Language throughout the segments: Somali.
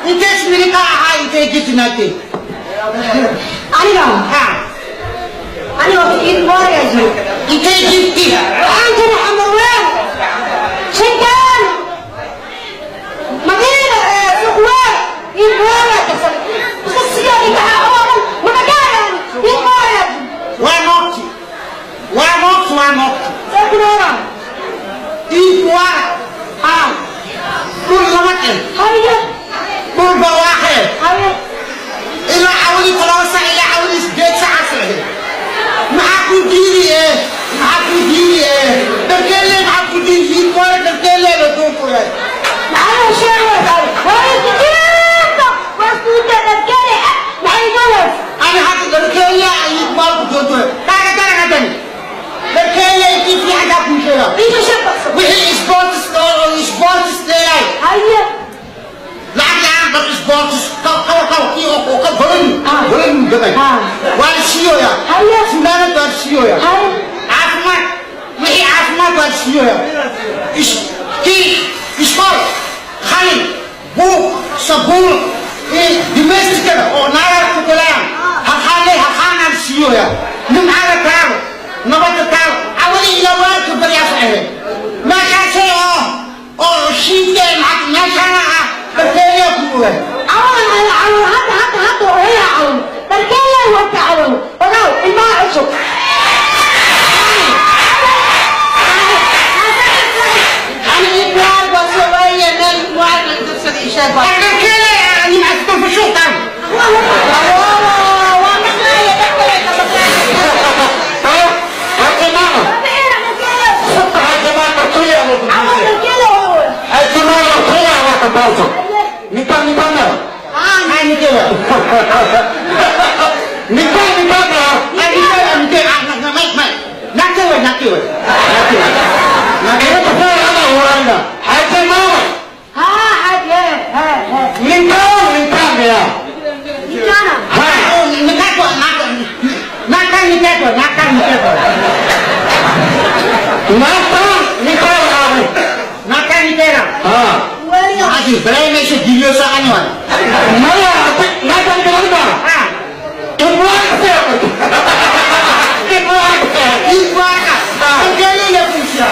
Ite smirika aha ite gitinate. Ani dong. Ha. Ani waktu itu boleh aja. Ite gitti. Anjir amruan. Setan. Makanya semua ibarat kesal. Kesian kita orang menagaran ibarat. Wanokti. Saya kurang. Iwa. Ah. Kulamatin. Hari Kulbawahe. hari Ila awli falasa ila awli sdetsa asre. Maaku diri Berkele maaku diri kore berkele lo tumpule. معايا شاور هاي كده بس انت تتكلم معايا جلس Ana hati berkele ikmal kujoto. Taga. Berkele kifi ada kushela. انت شبك Wihii sports lelai. هيا Lagi ang sports kau ki boleh dengan. Wal sio ya. هيا Sunana bar sio ya. هيا Afmat. Wihii afmat bar sio ya. Iskol. Khalid. Bu sabul. Domestic o nara kukulayang. Hakana sio ya. Nung ara tao. Nabat tao. Awali ilawar kuberiyas ahe. Makasih shinde makasana berkaya kuwe. عون حتى وهي عون تركيا وانت عون ولو الماء عشق أنا إبراهيم وسوية من وعد تفسد إشارة. berkaya ni masuk ke syutan. Nikah ni mana? Ni kira. Nikah ni mana? Nikah anak mai. Nak kira. Nak kira tu apa orang dah? Haji mana? ها عادي ها Nikah dia. كان Ha, nikah tu nakkan nikah tu. Nakkan nikah. Ha. وين Aji, berani ni video sangat ni. Mana? Nakkan kerana? Ha. Ibuaka. Berkali le pusia.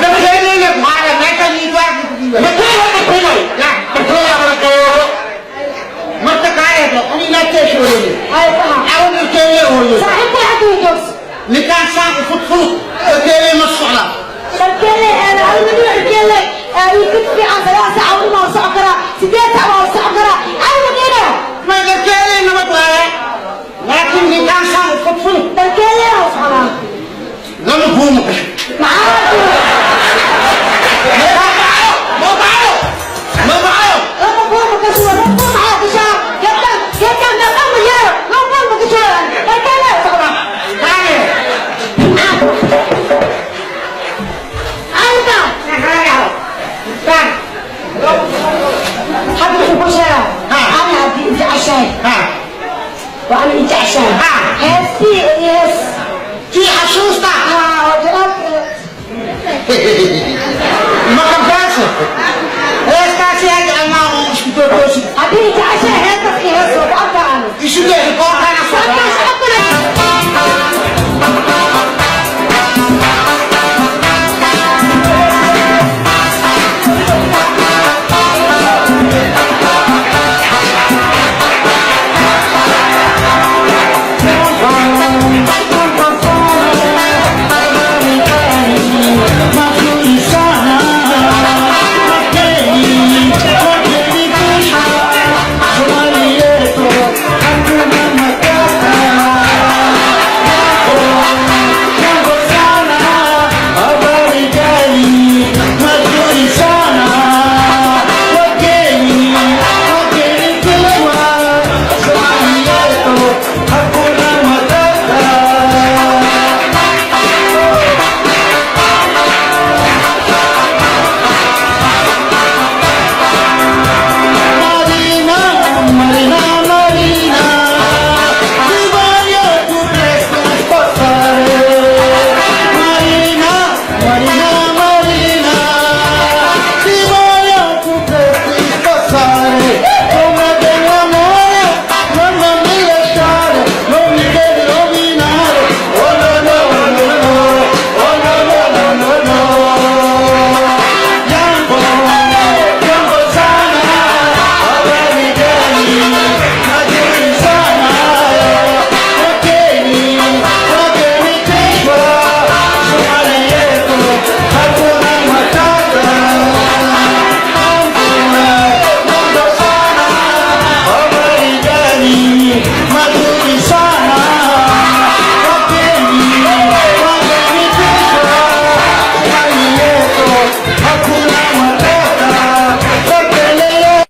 Berkali le mana? Nakkan ibuaka. Ya. Mata kaya tu. Ini nak cakap ni. هاي فهم Aku ni cakap ni. صاحبتي عدو جوز Nikah sang fut. Berkali masalah. تركيا انا اول ما يقول تركيا يكتب في عصا عون ما سكره سديت او سكره اول كده Mai berkali nama tu ayah. Lakin nikah sang fut. تركيا وصحابه Lalu bumi. معاك Mau tahu? لما قوم كسوة لما معاك شاب يبدأ نقام يا لو قوم كسوة تركيا وصحابه Kaya. أنت Kan. حد يقول شيء أنا أنت عشان Ha. وأنا أنت عشان Ha. هسي